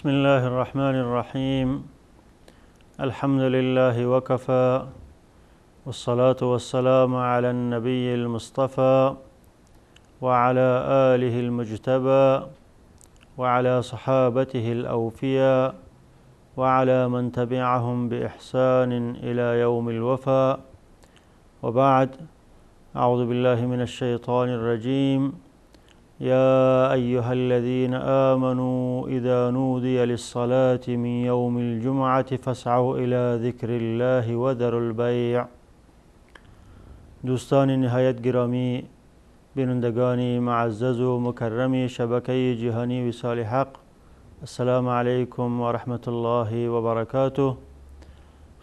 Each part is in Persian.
بسم الله الرحمن الرحيم. الحمد لله وكفى، والصلاة والسلام على النبي المصطفى وعلى آله المجتبى وعلى صحابته الأوفياء وعلى من تبعهم بإحسان إلى يوم الوفاء، وبعد. أعوذ بالله من الشيطان الرجيم. يا أيها الذين آمنوا إذا نودي للصلاة من يوم الجمعة فاسعوا إلى ذكر الله وذروا البيع. دوستان نهایت گرامی، بینندگان معزز و مکرم شبکه جهانی وصال حق، السلام علیکم و رحمت الله و برکاته.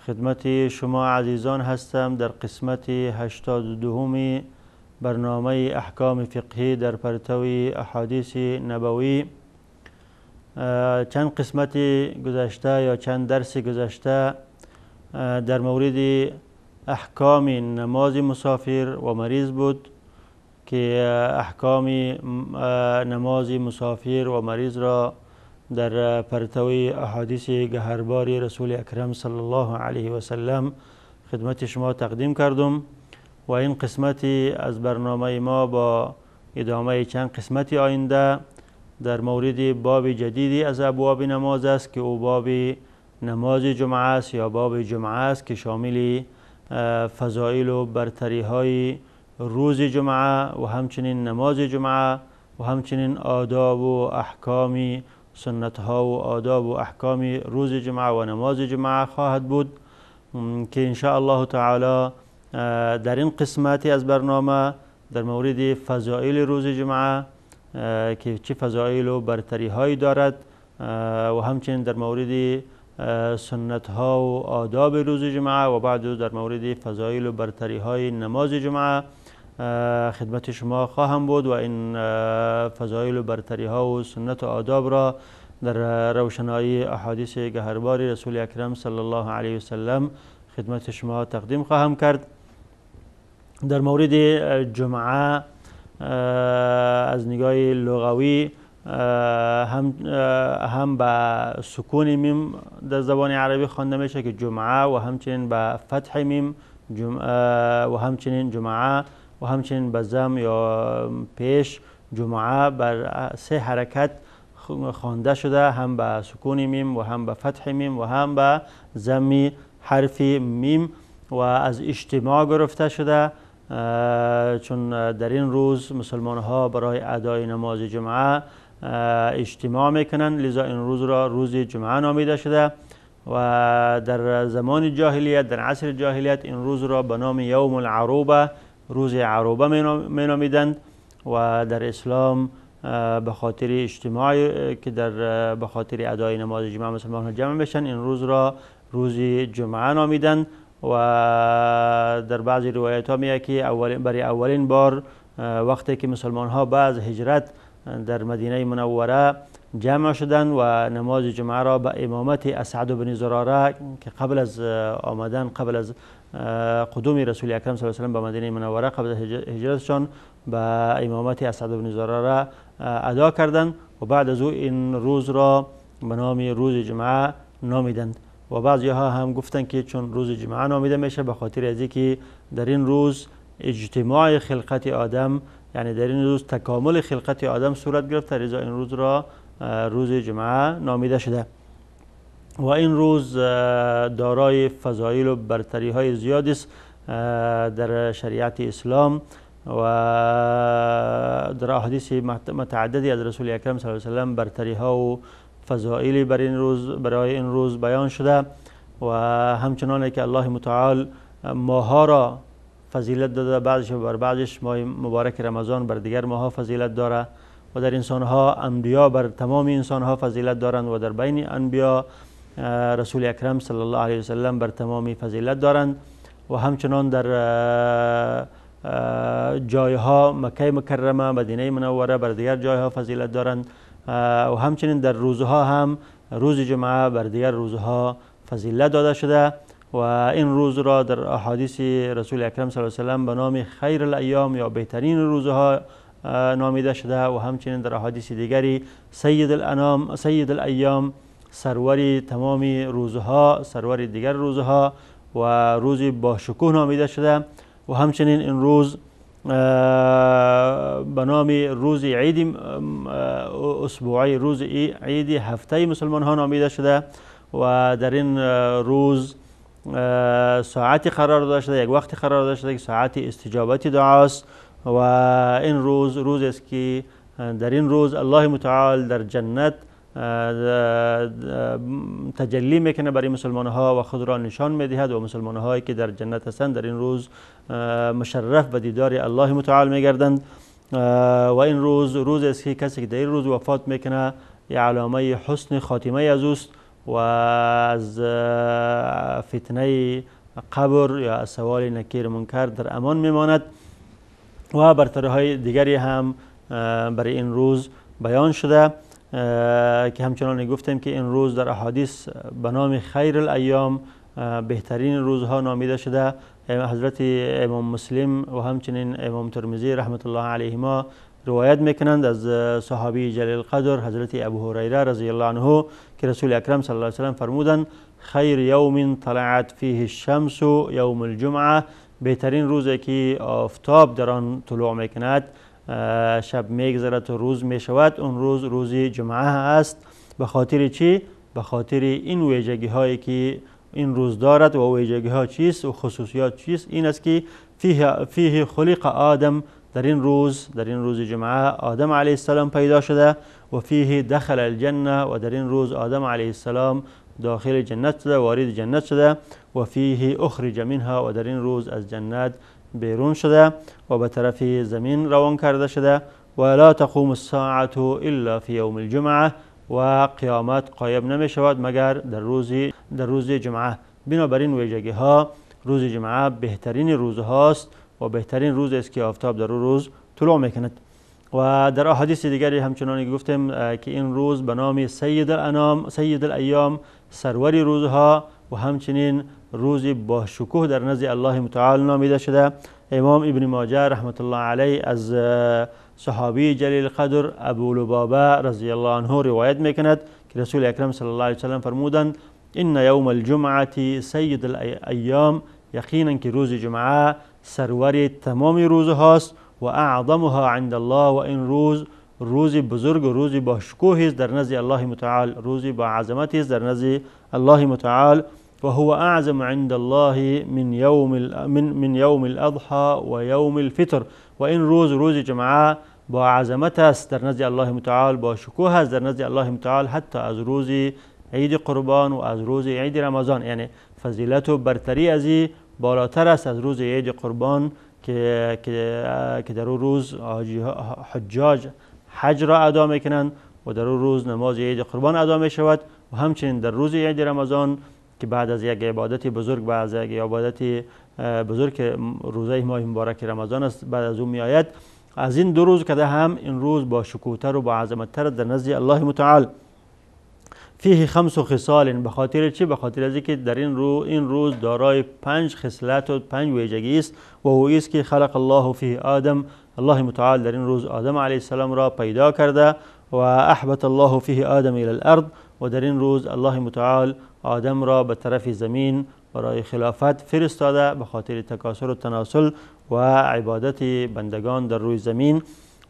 خدمت شما عزیزان هستم در قسمت 82 برنامه احکام فقهی در پرتو احادیث نبوی. چند قسمت گذشته یا چند درس گذشته در مورد احکام نماز مسافر و مریض بود که احکام نماز مسافر و مریض را در پرتو احادیث گهربار رسول اکرم صلی الله علیه و سلم خدمت شما تقدیم کردم و این قسمت از برنامه ما با ادامه چند قسمت آینده در مورد باب جدیدی از ابواب نماز است که او باب نماز جمعه است یا باب جمعه است که شامل فضائل و برتری های روز جمعه و همچنین نماز جمعه و همچنین آداب و احکام سنت ها و آداب و احکام روز جمعه و نماز جمعه خواهد بود که ان شاء الله تعالی در این قسمت از برنامه در مورد فضائل روز جمعه که چه فضائل و برتری هایی دارد و همچنین در مورد سنت ها و آداب روز جمعه و بعد در مورد فضائل و برتری های نماز جمعه خدمت شما خواهم بود و این فضائل و برتری ها و سنت و آداب را در روشنایی احادیث گهربار رسول اکرم صلی الله علیه و سلم خدمت شما تقدیم خواهم کرد. در مورد جمعه از نگاه لغوی هم به سکون میم در زبان عربی خوانده میشه که جمعه و همچنین به فتح میم و همچنین جمعه و همچنین به ضم یا پیش جمعه بر سه حرکت خوانده شده، هم به سکون میم و هم به فتح میم و هم به ضم حرف میم و از اجتماع گرفته شده چون در این روز مسلمان ها برای ادای نماز جمعه اجتماع میکنن، لذا این روز را روز جمعه نامیده شده و در زمان جاهلیت، در عصر جاهلیت این روز را به نام یوم العروبه، روز عروبه مینامیدند و در اسلام به خاطر اجتماع که به خاطر ادای نماز جمعه مسلمان ها جمع بشن این روز را روز جمعه نامیدند و در بعضی روایت ها میگه که برای اولین بار وقتی که مسلمان ها بعد هجرت در مدینه منوره جمع شدند و نماز جمعه را به امامت اسعد بن زراره که قبل از قدوم رسول اکرم صلی الله علیه و سلم به مدینه منوره قبل از هجرتشان به امامت اسعد بن زراره ادا کردند و بعد از او این روز را به نام روز جمعه نامیدند و بعضی ها هم گفتند که چون روز جمعه نامیده میشه به خاطر از اینکه در این روز اجتماع خلقت آدم، یعنی در این روز تکامل خلقت آدم صورت گرفته، لذا این روز را روز جمعه نامیده شده و این روز دارای فضایل و برتری های زیادی است در شریعت اسلام و در احادیث متعددی از رسول اکرم صلی الله علیه و سلم برتری ها و فضائلی برای این روز بیان شده و همچنان که الله متعال ماها را فضیلت داده، بعضش بر بعضش ماه مبارک رمضان بر دیگر ماها فضیلت داره و در انسان ها انبیا بر تمام انسان ها فضیلت دارند و در بین انبیا رسول اکرم صلی الله علیه و سلم بر تمامی فضیلت دارند و همچنان در جایها مکه مکرمه، مدینه منوره بر دیگر جایها فضیلت دارند و همچنین در روزها هم روز جمعه بر دیگر روزها فضیلت داده شده و این روز را در احادیث رسول اکرم صلی الله علیه و سلم به نام خیر الایام یا بهترین روزها نامیده شده و همچنین در احادیث دیگری سید الانام، سید الایام سرور تمام روزها، سرور دیگر روزها و روزی با شکوه نامیده شده. و همچنین این روز به نام روز عید اسبوعی، روز عید هفته مسلمان ها نامیده شده و در این روز ساعتی قرار داده شده، یک وقتی قرار داده شده که ساعت استجابت دعاست. و این روز روزی است که در این روز الله متعال در جنت تجلی میکنه برای مسلمان ها و خود را نشان میدهد و مسلمان هایی که در جنت هستند در این روز مشرف به دیدار الله متعال میگردند. و این روز روزی است که کسی که در این روز وفات میکنه یه علامه حسن خاتمه از اوست و از فتنه قبر یا از سوال نکیر منکر در امان میماند. و برتری های دیگری هم برای این روز بیان شده که همچنان گفتیم که این روز در احادیث به نام خیر الایام، بهترین روزها نامیده شده. حضرت امام مسلم و همچنین امام ترمذی رحمت الله علیهما روایت میکنند از صحابی جلیل القدر حضرت ابو هریره رضی الله عنه که رسول اکرم صلی الله علیه و سلم فرمودند خیر یوم طلعت فیه الشمس یوم الجمعه، بهترین روزی که آفتاب در آن طلوع میکند، شب میگذرد و روز میشود، اون روز روز جمعه است. به خاطر چی؟ به خاطر این ویژگی هایی که این روز دارد. و ویژگی ها چیست و خصوصیات چیست؟ این است که فیه خلق آدم، در این روز جمعه آدم علیه السلام پیدا شده و فیه دخل الجنه، و در این روز آدم علیه السلام داخل جنت شده، وارد جنت شده. و فیه اخرج منها، و در این روز از جنت بیرون شده و به طرف زمین روان کرده شده. و لا تقوم الساعة الا فی یوم الجمعه، و قیامت قایم نمی شود مگر در روز جمعه. بنابراین ویژگی ها روز جمعه بهترین روز هاست و بهترین روز است که آفتاب در روز طلوع میکند. و در احادیث دیگری همچنان گفتیم که این روز به نام سید الانام، سید الایام، سروری روزها و همچنین روزی با شکوه در نزد الله متعال نامیده شده. امام ابن ماجه رحمت الله علیه از صحابی جلیل قدر ابو لبابه رضی الله عنه روایت میکند که رسول اکرم صلی الله علیه و سلم فرمودند ان یوم الجمعه سید الایام، یقینا که روز جمعه سرور تمام روزهاست و اعظمها عند الله، و این روزی بزرگ و روزی با شکوه است در نزد الله متعال، روزی با عظمت است در نزد الله متعال. و هو اعظم عند الله من یوم الاضحى و یوم الفطر، و این روز جمعه با عظمت است در نزد الله متعال، با شکوه است در نزد الله متعال، حتی از روز عید قربان و از روز عید رمضان. یعنی فضیلت و برتری از این بالاتر است از روز عید قربان که در اون روز حجاج حج را ادا میکنند و در اون روز نماز عید قربان ادا می شود. و همچنین در روز عید رمضان که بعد از یک عبادت بزرگ، بعد از یک عبادت بزرگ که روزه ماه مبارک رمضان است بعد از اون می آید، از این دو روز که هم این روز با شکوه‌تر و با عظمت‌تر در نزد الله متعال. فیه خمس خصال، به خاطر چی؟ به خاطر از اینکه در این روز دارای 5 خصلت و 5 ویژگی است و او است که خلق الله فیه آدم، الله متعال در این روز آدم علیه السلام را پیدا کرده و احبط الله فیه آدم الی الارض، و در این روز الله متعال آدم را به طرف زمین برای خلافت فرستاده به خاطر تکاثر و تناسل و عبادت بندگان در روی زمین.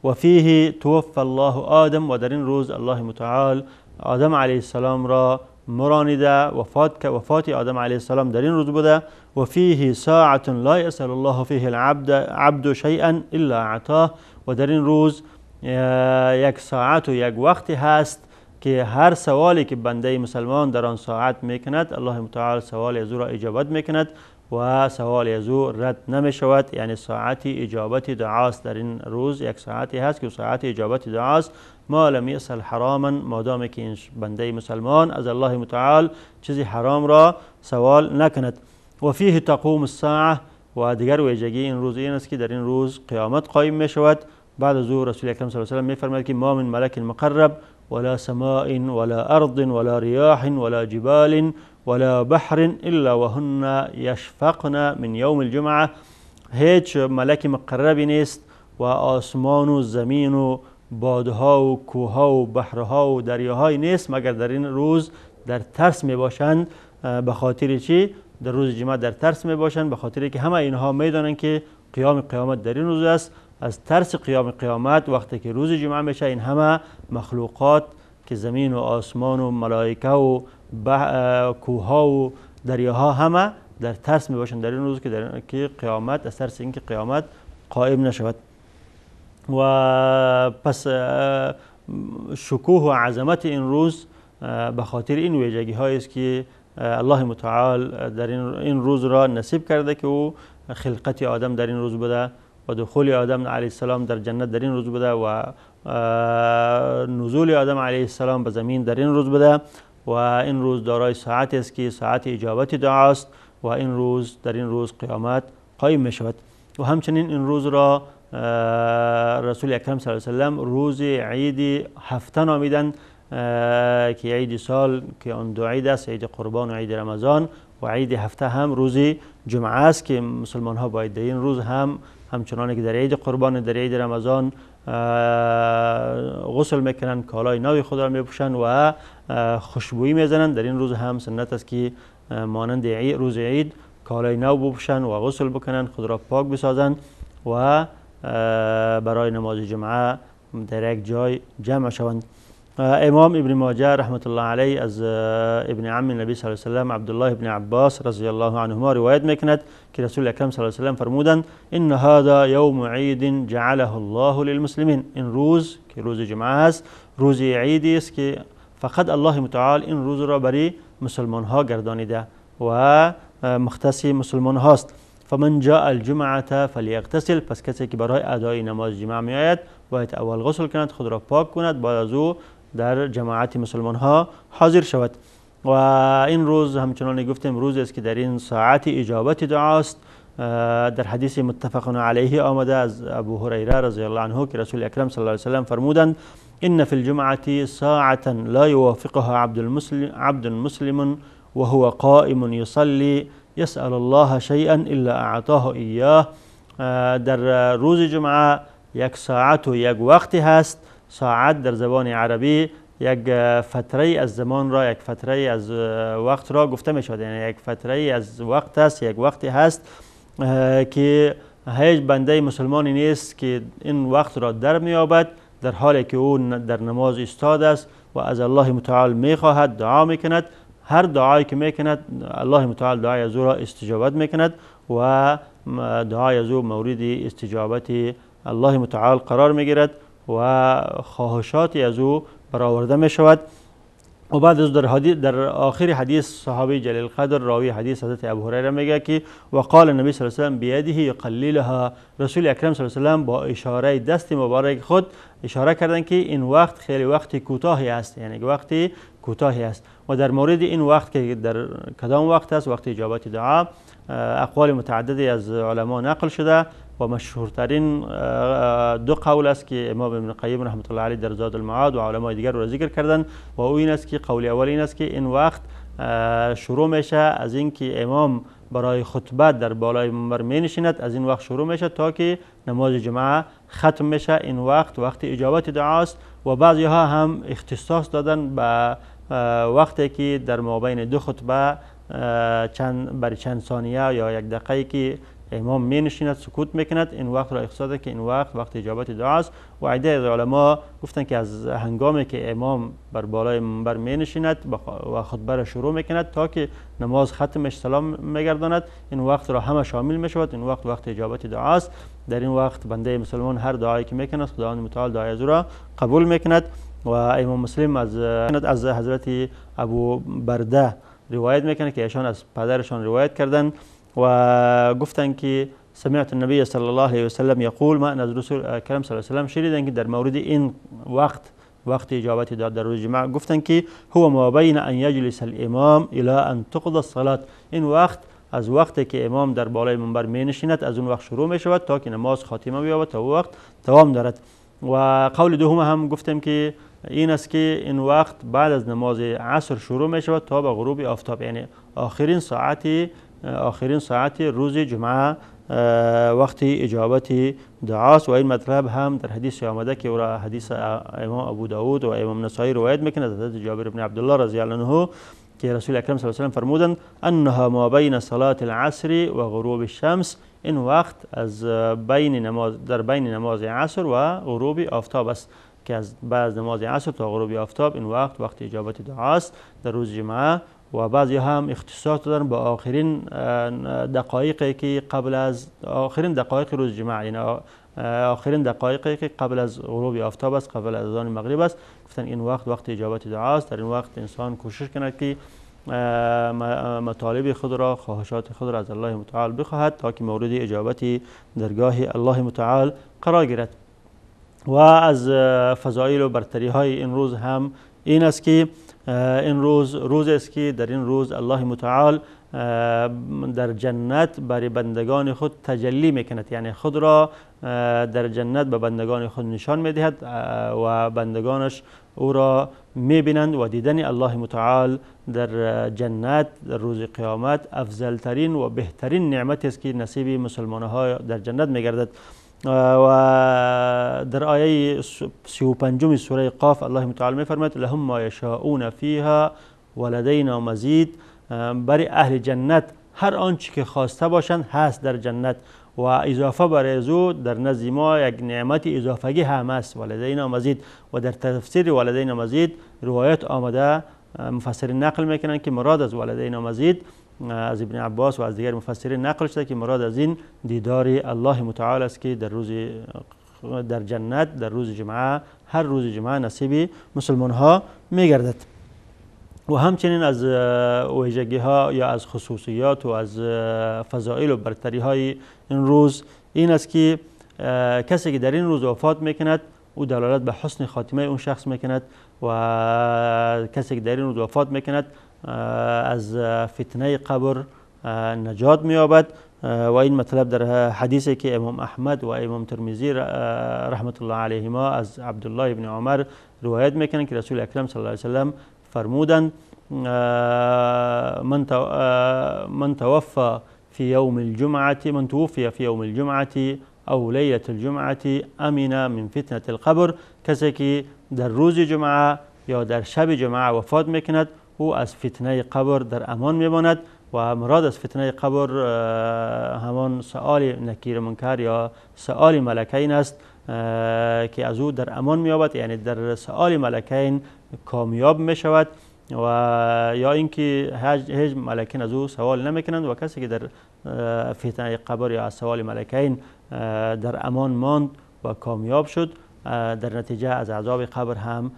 و فیه توفی الله آدم، و در این روز الله متعال آدم علیه السلام را مرانیده، وفات آدم علیه السلام در این روز بوده. و فیه ساعة لا یسأل الله فیه العبد شیئا الا اعطاه، و در این روز یک ساعت و یک وقتی هست که هر سوالی که بنده مسلمان در آن ساعت میکند الله متعال سوال از او را اجابت میکند و سوال از او رد نمی شود. یعنی ساعت اجابت دعاست در این روز، یک ساعتی هست که ساعت اجابت دعاست، ما لم یسأل حراما، مادام که این بنده مسلمان از الله متعال چیزی حرام را سوال نکند. و فیه تقوم الساعه، و دیگر ویژگی این روز این است که در این روز قیامت قایم می شود. بعد از او رسول اکرم صلی الله علیه و سلم می فرماید که ما من ملک مقرب ولا سماء ولا ارض ولا ریاح ولا جبال ولا بحر الا وهن یشفقن من یوم الجمعه، هیچ ملک مقربی نیست و آسمان و زمین و بادها و کوها و بحرها و دریاهای نیست مگر در این روز در ترس می باشند. به خاطر چی؟ در روز جمعه در ترس می باشند؟ به خاطر که همه اینها می دانند که قیام قیامت در این روز است. از ترس قیام قیامت وقتی که روز جمعه میشه، این همه مخلوقات که زمین و آسمان و ملائکه و کوها و دریاها همه در ترس می باشند در این روز که قیامت، از ترس اینکه قیامت قائم نشود. و پس شکوه و عظمت این روز به خاطر این ویژگی هایی است که الله متعال در این روز را نصیب کرده که او خلقت آدم در این روز بوده و دخول آدم علیه السلام در جنت در این روز بوده و نزول آدم علیه السلام به زمین در این روز بوده و این روز دارای ساعت است که ساعت اجابت دعا است و این روز در این روز قیامت قائم می شود. و همچنین این روز را رسول اکرم صلی الله علیه و سلم روز عید هفته نامیدند که عید سال که آن دو عید است، عید قربان و عید رمضان، و عید هفته هم روز جمعه است که مسلمان ها باید در این روز همچنان که در عید قربان در عید رمضان غسل میکنند، کالای نو خود را میپوشند و خوشبویی میزنند. در این روز هم سنت است که مانند روز عید کالای نو بپوشند و غسل بکنند، خود را پاک بسازند و برای نماز جمعه در یک جای جمع شوند. امام ابن ماجه رحمت الله علیه از ابن عم نبی صلی الله علیه و سلم عبدالله ابن عباس رضی الله عنهما روایت میکند که رسول اکرم صلی الله علیه و سلم فرمودند ان هذا یوم عید جعله الله للمسلمین. این روز که روز جمعه است روز عیدی است که فقط الله متعال این روز را برای مسلمان ها گردانیده و مختص مسلمان هاست. فمن جاء الجمعه فلیغتسل، پس کسی که برای ادای نماز جمعه می آید باید اول غسل کند، خود را پاک کند، بعد از او در جماعت مسلمان ها حاضر شود. و این روز همچنان گفتیم روز است که در این ساعت اجابت دعاست. در حدیث متفق علیه آمده از ابو هریره رضی الله عنه که رسول اکرم صلی الله علیه و سلم فرمودند ان فی الجمعه ساعه لا یوافقها عبد مسلم وهو قائم یصلی یسأل الله شیئا الا اعطاه ایاه. در روز جمعه یک ساعت و یک وقتی هست. ساعت در زبان عربی یک فتره از زمان را، یک فتره از وقت را گفته می شود، یعنی یک فتره از وقت است، یک وقتی هست که هیچ بنده مسلمانی نیست که این وقت را در می یابد در حالی که او در نماز ایستاده است و از الله متعال می خواهد، دعا می کند. هر دعایی که می کند الله متعال دعای از او را استجابت می کند و دعای از او مورد استجابت الله متعال قرار می گیرد و خواهشاتی از او برآورده می شود. و بعد از در آخر حدیث صحابی جلیل القدر راوی حدیث حضرت ابو هریره میگه که وقال النبی صلی الله علیه و سلم بیده یقللها، رسول اکرم صلی الله علیه و سلم با اشاره دست مبارک خود اشاره کردند که این وقت خیلی وقت کوتاهی است، یعنی وقتی کوتاهی است. و در مورد این وقت که در کدام وقت است، وقت اجابت دعا، اقوال متعددی از علما نقل شده و مشهورترین دو قول است که امام ابن قیم رحمت الله علیه در زاد المعاد و علمای دیگر را ذکر کردند و او این است که قول اول این است که این وقت شروع میشه از اینکه امام برای خطبه در بالای منبر می نشیند، از این وقت شروع میشه تا که نماز جمعه ختم میشه. این وقت اجابت دعاست و بعضی ها هم اختصاص دادن به وقتی که در مابین دو خطبه چند ثانیه یا یک دقیقه که امام می نشیند سکوت میکند، این وقت را اختصاص داده که این وقت اجابت دعاست. و عده از علما گفتن که از هنگامی که امام بر بالای منبر می نشیند و خطبه را شروع میکند تا که نماز ختمش سلام میگرداند، این وقت را همه شامل میشود. این وقت اجابت دعاست. در این وقت بنده مسلمان هر دعایی که میکند خداوند متعال دعای از او را قبول میکند. و امام مسلم از حضرت ابو برده روایت میکنه که ایشان از پدرشان روایت کردند و گفتن که سمعت النبی صلی الله علیه و سلم یقول، من از رسول اکرم صلی الله علیه و سلم شنیدم که در مورد این وقت اجابت در روز جمعه گفتن که هو ما بین ان یجلس الامام الی ان تقضى الصلاه، این وقت از وقتی که امام در بالای منبر می نشیند از اون وقت شروع می شود تا که نماز خاتمه بیابد تا وقت دوام دارد. و قول دوم هم گفتم که این است که این وقت بعد از نماز عصر شروع می شود تا به غروب آفتاب، یعنی آخرین ساعت روز جمعه وقت اجابت دعاست و این مطلب هم در حدیث آمده که او را حدیث امام ابو داود و امام نسائی روایت میکنه از حضرت جابر بن عبدالله رضی الله عنه که رسول اکرم صلی الله علیه و سلم فرمودند انها ما بین صلاه العصر و غروب الشمس، این وقت از در بین نماز عصر و غروب آفتاب است که از بعد نماز عصر تا غروب آفتاب این وقت اجابت دعاست در روز جمعه. و بعضی هم اختصاص دادن با آخرین دقایقی که قبل از آخرین دقایق روز جمعه، یعنی آخرین دقایقی که قبل از غروب آفتاب است، قبل از اذان مغرب است. گفتن این وقت اجابت دعاست. در این وقت انسان کوشش کند که مطالب خود را، خواهشات خود را از الله متعال بخواهد تا که مورد اجابت درگاه الله متعال قرار گیرد. و از فضائل و برتری های این روز هم این است که این روز است که در این روز الله متعال در جنت برای بندگان خود تجلی میکند، یعنی خود را در جنت به بندگان خود نشان میدهد و بندگانش او را میبینند و دیدن الله متعال در جنت در روز قیامت افضلترین و بهترین نعمت است که نصیب مسلمان ها در جنت میگردد. و در آیه 35 سوره قاف الله متعال میفرماید لهم ما یشاءون فیها ولدینا مزید، برای اهل جنت هر آنچه که خواسته باشند هست در جنت و اضافه بر ازو در نزد ما یک نعمت اضافگی هم است، ولدینا مزید. و در تفسیر ولدینا مزید روایت آمده، مفسرین نقل میکنند که مراد از ولدینا مزید از ابن عباس و از دیگر مفسرین نقل شده که مراد از این دیدار الله متعال است که در جنت در روز جمعه، هر روز جمعه نصیب مسلمان ها میگردد. و همچنین از ویژگی ها یا از خصوصیات و از فضائل و برتری های این روز این است که کسی که در این روز وفات میکند او دلالت به حسن خاتمه اون شخص میکند و کسی که در این روز وفات میکند از فتنه قبر نجات مییابد. و این مطلب در حدیثی که امام احمد و امام ترمذی رحمت الله علیهما از عبدالله ابن عمر روایت میکنند که رسول اکرم صلی الله علیه و سلم فرمودند من توفی فی یوم الجمعه او لیلة الجمعه امن من فتنه القبر، کسی که در روز جمعه یا در شب جمعه وفات میکند او از فتنه قبر در امان میماند. و مراد از فتنه قبر همان سؤال نکیر منکر یا سؤال ملکین است که از او در امان مییابد، یعنی در سؤال ملکین کامیاب میشود و یا اینکه هیچ ملکین از او سوال نمیکنند و کسی که در فتنه قبر یا از سؤال ملکین در امان ماند و کامیاب شد در نتیجه از عذاب قبر هم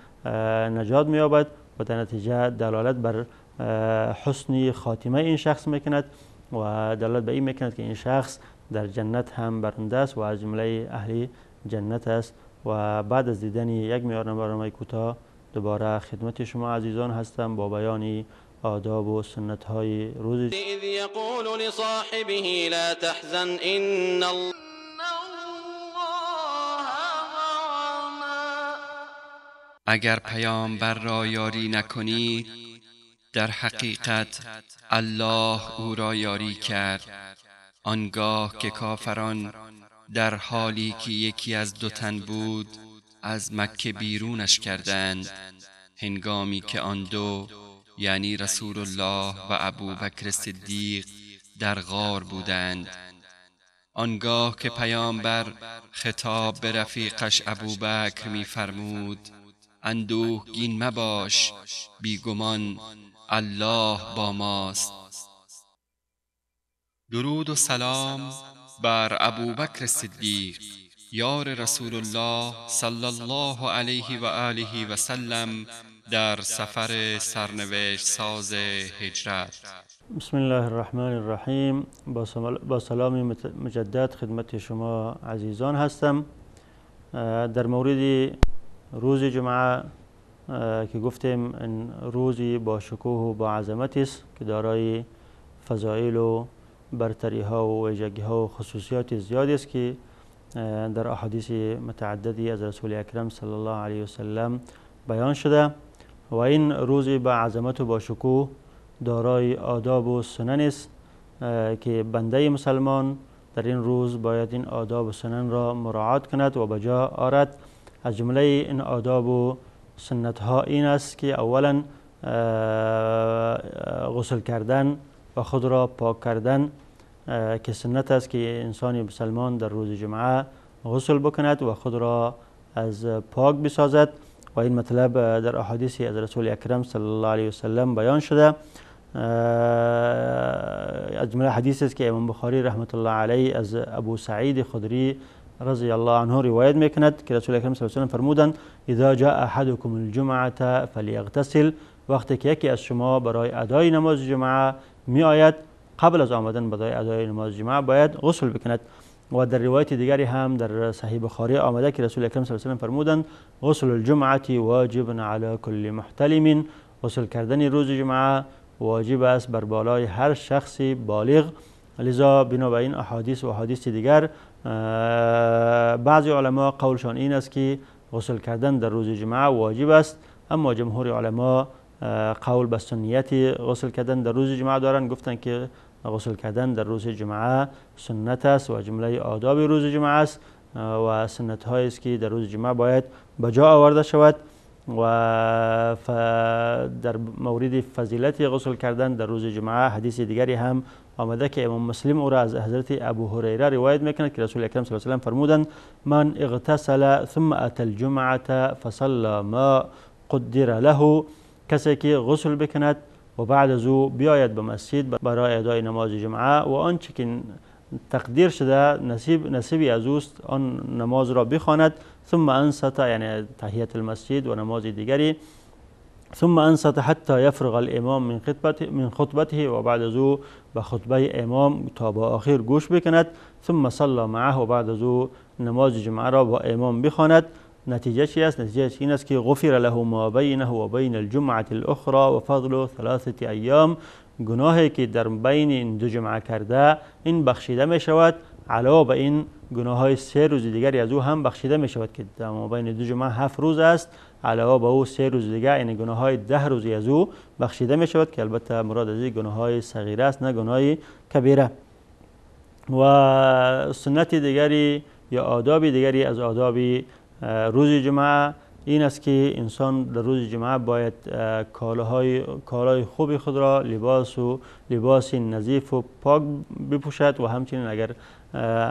نجات مییابد و در نتیجه دلالت بر حسن خاتمه این شخص میکند و دلالت به این میکند که این شخص در جنت هم برنده است و از جمله اهل جنت است. و بعد از دیدن یک برنامه کوتاه دوباره خدمت شما عزیزان هستم با بیان آداب و سنت های روز. اذ یقول لصاحبه لا تحزن ان الله اگر پیامبر را یاری نکنید در حقیقت الله او را یاری کرد. آنگاه که کافران در حالی که یکی از دو تن بود از مکه بیرونش کردند، هنگامی که آن دو یعنی رسول الله و ابوبکر صدیق در غار بودند. آنگاه که پیامبر خطاب به رفیقش ابوبکر می فرمود اندوهگین مباش، بیگمان الله با ماست. درود و سلام بر ابوبکر صدیق یار رسول الله صلی الله علیه و آله و سلم در سفر سرنوشت ساز هجرت. بسم الله الرحمن الرحیم. با سلام مجدد خدمت شما عزیزان هستم. در مورد روز جمعه که گفتیم این روزی با شکوه و با عظمت است که دارای فضائل و برتری ها و ویژگی ها و خصوصیات زیادی است که در احادیث متعددی از رسول اکرم صلی الله علیه و سلم بیان شده. و این روز با عظمت و با شکوه دارای آداب و سنن است که بنده مسلمان در این روز باید این آداب و سنن را مراعات کند و به جا آرد. از جمله این آداب و سنت ها این است که اولا غسل کردن و خود را پاک کردن که سنت است که انسان مسلمان در روز جمعه غسل بکند و خود را از پاک بسازد و این مطلب در احادیث از رسول اکرم صلی الله علیه و سلم بیان شده. از جمله حدیث است که امام بخاری رحمت الله علیه از ابو سعید خدری رضی الله عنه روایت میکند که رسول اکرم صلی الله علیه و سلم فرمودند اذا جاء احدكم الجمعه فليغتسل، وقتی که یکی از شما برای ادای نماز جمعه می آید قبل از آمدن برای ادای نماز جمعه باید غسل بکند. و در روایت دیگری هم در صحیح بخاری آمده که رسول اکرم صلی الله علیه و سلم فرمودند غسل الجمعه واجب علی کل محتلم، غسل کردن روز جمعه واجب است بر بالای هر شخصی بالغ. لذا بنابراین احادیث و احادیث دیگر بعضی علما قولشان این است که غسل کردن در روز جمعه واجب است، اما جمهور علما قول به سنیت غسل کردن در روز جمعه دارند، گفتند که غسل کردن در روز جمعه سنت است و جمله آداب روز جمعه است و سنت هایی است که در روز جمعه باید به جا آورده شود. و در مورد فضیلت غسل کردن در روز جمعه حدیث دیگری هم آمده که امام مسلم او را از حضرت ابو هریره روایت میکند که رسول اکرم صلی الله علیه و سلم فرمودند من اغتسل ثم اتى الجمعه فصلى ما قدر له، کسی که غسل بکند و بعد از او بیاید به مسجد برای ادای نماز جمعه و آنچه که تقدیر شده نصیبی از اوست آن نماز را بخواند، ثم انصت یعنی تحیت المسجد و نماز دیگری، ثم انصت حتی یفرغ الامام من خطبته و بعد از او به خطبه امام تا به آخر گوش بکند، ثم صلی معه و بعد از او نماز جمعه را با امام بخواند. نتیجه چی است؟ نتیجه این است که غفر له ما بینه و بین الجمعه الاخرى و فضل 3 ایام، گناهی که در بین این دو جمعه کرده این بخشیده می شود، علاوه بر این گناه های 3 روز دیگری از او هم بخشیده می شود که در بین دو جمعه 7 روز است، علاوه بر او 3 روز دیگر یعنی گناه های 10 روزی از او بخشیده می شود که البته مراد از این گناه های صغیره است نه گناه کبیره. و سنت دیگری یا آداب دیگری از آداب روز جمعه این است که انسان در روز جمعه باید کالای خوب خود را لباس نظیف و پاک بپوشد و همچنین اگر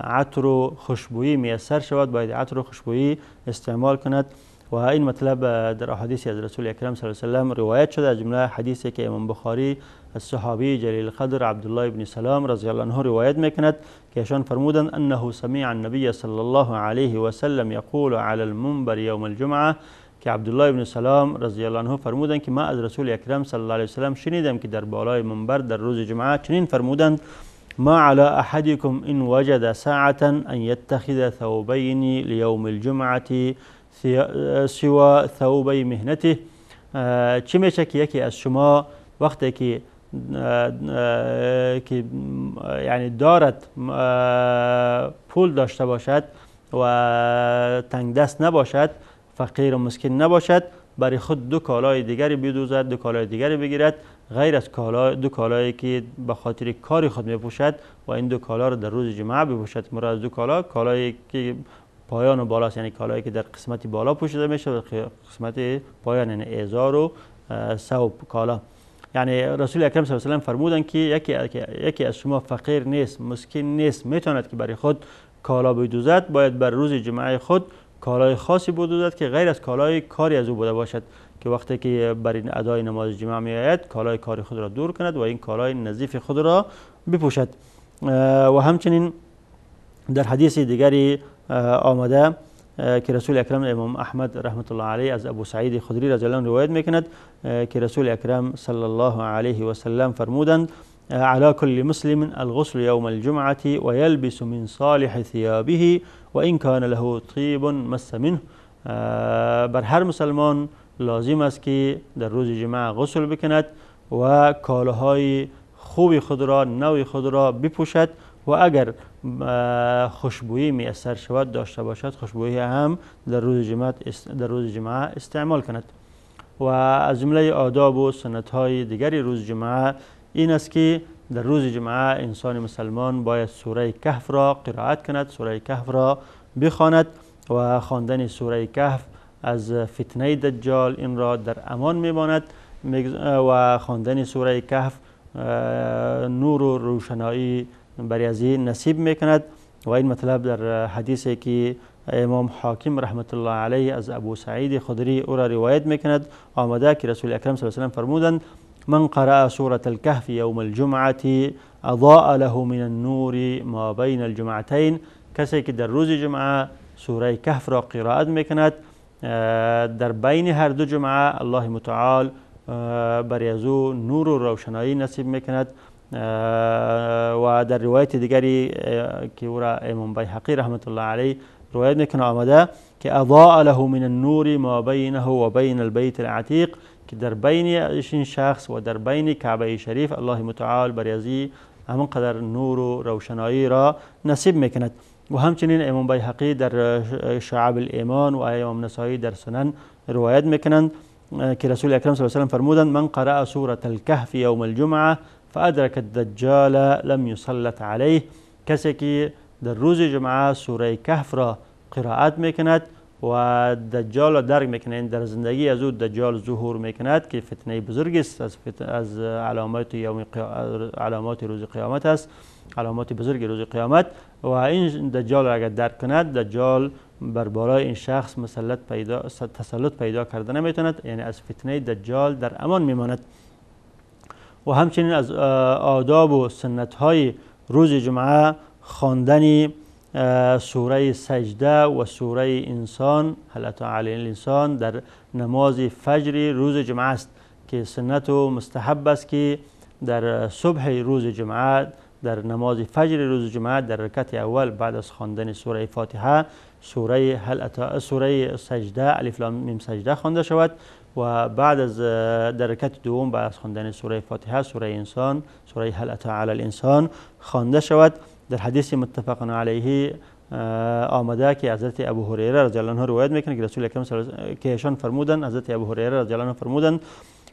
عطر و خوشبویی میسر شود باید عطر و خوشبویی استعمال کند. و این مطلب در احادیث از رسول اکرم صلی الله علیه و سلم روایت شده، از جمله حدیثی که امام بخاری از صحابی جلیل القدر عبدالله ابن سلام رضی الله عنه روایت میکند که ایشان فرمودند انه سمع النبی صلی الله علیه و سلم یقول علی المنبر یوم الجمعه، که عبدالله ابن سلام رضی الله عنه فرمودند که ما از رسول اکرم صلی الله علیه و سلم شنیدم که در بالای منبر در روز جمعه چنین فرمودند ما علی احدکم ان وجد ساعة ان یتخذ ثوبین لیوم الجمعه سوا ثوبی مهنته، چه میشه که یکی از شما وقتی که یعنی دارد پول داشته باشد و تنگ دست نباشد، فقیر و مسکین نباشد، برای خود 2 کالای دیگری بدوزد، 2 کالای دیگری بگیرد غیر از 2 کالایی که به خاطر کاری خود میپوشد و این 2 کالا را در روز جمعه بپوشد. مراد از 2 کالایی که پایان و بالاست، یعنی کالایی که در قسمت بالا پوشیده میشه و قسمت پایان یعنی ازار و ثوب کالا. یعنی رسول اکرم صلی الله علیه و سلم فرمودند که یکی از شما فقیر نیست، مسکین نیست، میتواند که برای خود کالا بدوزد، باید بر روز جمعه خود کالای خاصی بدوزد که غیر از کالای کاری از او بوده باشد، که وقتی که برای ادای نماز جمعه می آید کالای کاری خود را دور کند و این کالای نظیف خود را بپوشد. و همچنین در حدیث دیگری آمده که رسول اکرم امام احمد رحمت الله علیه از ابو سعید خدری رضی الله عنه روایت میکند که رسول اکرم صلی الله علیه و سلم فرمودند علی کل مسلم الغسل یوم الجمعه و یلبس من صالح ثيابه و ان کان له طیب مس منه، بر هر مسلمان لازم است که در روز جمعه غسل بکند و کالاهای خوب خود را نوع خود را بپوشد و اگر خوشبویی میسر شود داشته باشد خوشبویی هم در روز جمعه استعمال کند. و از جمله آداب و سنت های دیگری روز جمعه این است که در روز جمعه انسان مسلمان باید سوره کهف را قرائت کند، سوره کهف را بخواند و خواندن سوره کهف از فتنه دجال این را در امان میماند و خواندن سوره کهف نور و روشنایی برای از این نصیب میکند و این مطلب در حدیثی که امام حاکم رحمت الله علیه از ابو سعید خدری او را روایت میکند آمده که رسول اکرم صلی الله علیه و سلم فرمودند من قرأ سورة الكهف يوم الجمعة اضاء له من النور ما بین الجمعتين. کسی که در روز جمعه سوره کهف را قرائت میکند در بین هر دو جمعه الله متعال برای از او نور و روشنایی نصیب میکند. و در روایت دیگری که او را امام بیهقی رحمت الله علیه روایت میکنه آمده که اضاء له من النور ما بینه و بین البیت العتیق، که در بین این شخص و در بین کعبه شریف الله متعال برای از همون قدر نور و روشنایی را نصیب میکند. و همچنین امام بیهقی در شعب الایمان و امام نسائی در سنن روایت میکنند که رسول اکرم صلی الله علیه و سلم فرمودند من قرأ سورة الكهف یوم الجمعه فادرک الدجال لم یسلط علیه. کسی که در روز جمعه سوره کهف را قرائت میکند و دجال را درک میکند، در زندگی از او دجال ظهور میکند که فتنه بزرگ است از علامات روز قیامت است، علامات بزرگ روز قیامت. و این دجال را اگر درک کند دجال بر بالای این شخص تسلط پیدا کرده نمیتوند، یعنی از فتنه دجال در امان میماند. و همچنین از آداب و سنت های روز جمعه خواندن سوره سجده و سوره انسان هل اتی علی الانسان در نماز فجر روز جمعه است که سنت و مستحب است که در صبح روز جمعه در نماز فجر روز جمعه در رکعت اول بعد از خواندن سوره فاتحه سوره سجده الف لام میم سجده خوانده شود و بعد از در رکعت دوم بعد از خواندن سوره فاتحه سوره انسان سوره هل اتی علی الانسان خوانده شود. در حدیث متفق علیه آمده که حضرت ابو هریره رضی الله عنه روایت میکنه که رسول اکرم که ایشان فرمودند، حضرت ابو هریره رضی الله عنه فرمودند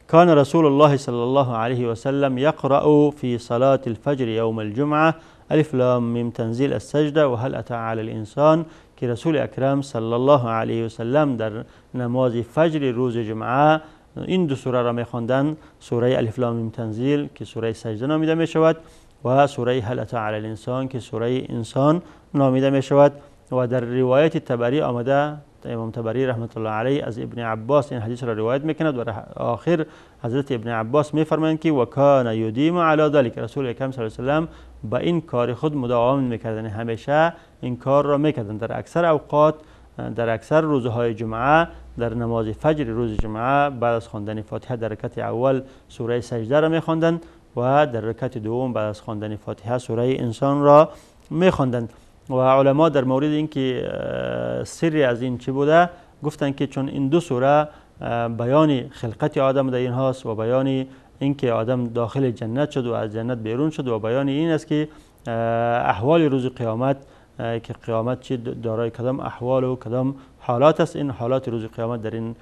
کان رسول الله صلی الله علیه و سلم یقرأ فی صلاة الفجر یوم الجمعه الف لام میم تنزیل السجده و هل اتی علی الانسان، که رسول اکرم صلی الله علیه و سلم در نماز فجر روز جمعه این دو سوره را میخواندند، سوره الف لام میم تنزیل که سوره سجده نامیده می شود و سوره هل اتی علی الانسان که سوره انسان نامیده می شود. و در روایت تبری آمده، امام تبری رحمت الله علیه از ابن عباس این حدیث را روایت میکند و آخر حضرت ابن عباس میفرمایند که و کان یدیم علی ذلک، رسول اکرم صلی الله علیه و سلم با این کار خود مداوم میکردن، همیشه این کار را میکردن در اکثر اوقات، در اکثر روزهای جمعه در نماز فجر روز جمعه بعد از خواندن فاتحه در رکعت اول سوره سجده را میخواندند و در رکعت دوم بعد از خواندن فاتحه سوره انسان را میخواندند. و علما در مورد اینکه سری از این چی بوده گفتند که چون این دو سوره بیان خلقت آدم در اینهاست و بیان اینکه آدم داخل جنت شد و از جنت بیرون شد و بیان این است که احوال روز قیامت که قیامت چی دارای کدام احوال و کدام حالات است، این حالات روز قیامت در این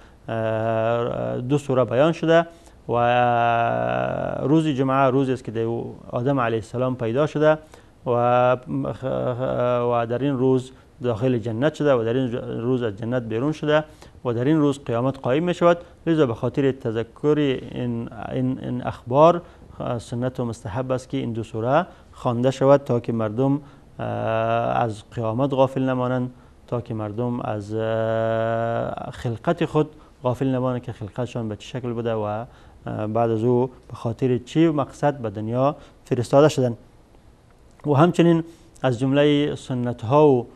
دو سوره بیان شده. و روز جمعه روزی است که آدم علیه السلام پیدا شده و در این روز داخل جنت شده و در این روز از جنت بیرون شده و در این روز قیامت قائم می شود. لذا به خاطر تذکر این اخبار سنت و مستحب است که این دو سوره خوانده شود تا که مردم از قیامت غافل نمانند، تا که مردم از خلقت خود غافل نمانند که خلقتشان به چه شکل بوده و بعد از او به خاطر چی مقصد به دنیا فرستاده شدند. و همچنین از جمله سنت ها و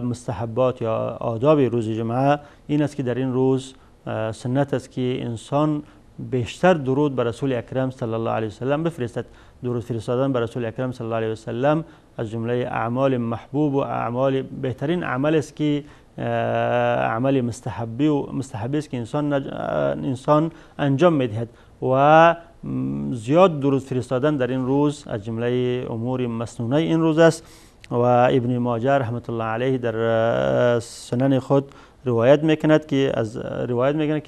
مستحبات یا آداب روز جمعه این است که در این روز سنت است که انسان بیشتر درود بر رسول اکرم صلی الله علیه و سلم بفرستد. درود فرستادن بر رسول اکرم صلی الله علیه و سلم از جمله اعمال محبوب و اعمال بهترین عمل است که عمل مستحبی است که انسان انجام میدهد و زیاد درود فرستادن در این روز از جمله امور مسنونه این روز است. و ابن ماجه رحمت الله علیه در سنن خود روایت میکند که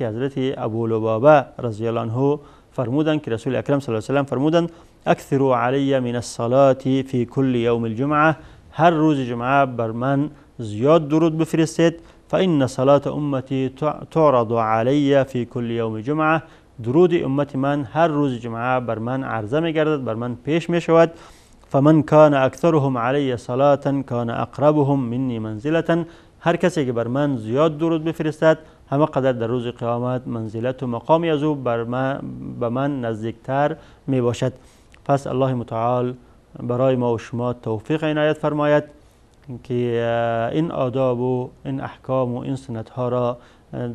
حضرت ابو لبابه رضی الله عنه فرمودند که رسول اکرم صلی الله علیه و سلم فرمودند اکثروا علی من الصلاة فی کل یوم الجمعه، هر روز جمعه بر من زیاد درود بفرستید. فإن صلاة امتی تعرض علی فی کل یوم جمعه، درود امت من هر روز جمعه بر من عرضه می گردد، بر من پیش می شود. فمن کان اکثرهم علی صلاة کان اقربهم منی منزلة، هر کسی که بر من زیاد درود بفرستد همه قدر در روز قیامت منزلت و مقامی از او به من نزدیکتر می باشد. پس الله متعال برای ما و شما توفیق عنایت فرماید که این آداب و این احکام و این سنت ها را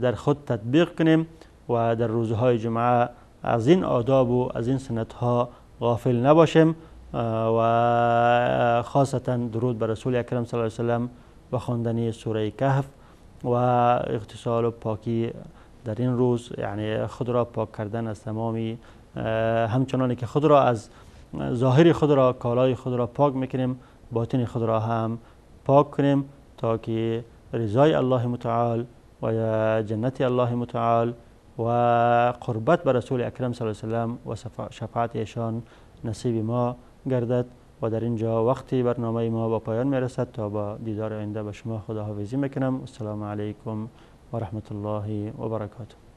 در خود تطبیق کنیم و در روزهای جمعه از این آداب و از این سنت ها غافل نباشیم و خاصتا درود بر رسول اکرم صلی الله علیه و سلم و خواندن سوره کهف و اغتسال و پاکی در این روز، یعنی خود را پاک کردن از تمامی، همچنانی که خود را از ظاهر خود را، کالای خود را پاک میکنیم، باطن خود را هم پاک کنیم تا که رضای الله متعال و جنت الله متعال و قربت به رسول اکرم صلی الله علیه و سلم و شفاعت ایشان نصیب ما گردد. و در اینجا وقتی برنامه ما با پایان میرسد. تا با دیدار آینده به شما خداحافظی میکنم. السلام علیکم و رحمت الله و برکاته.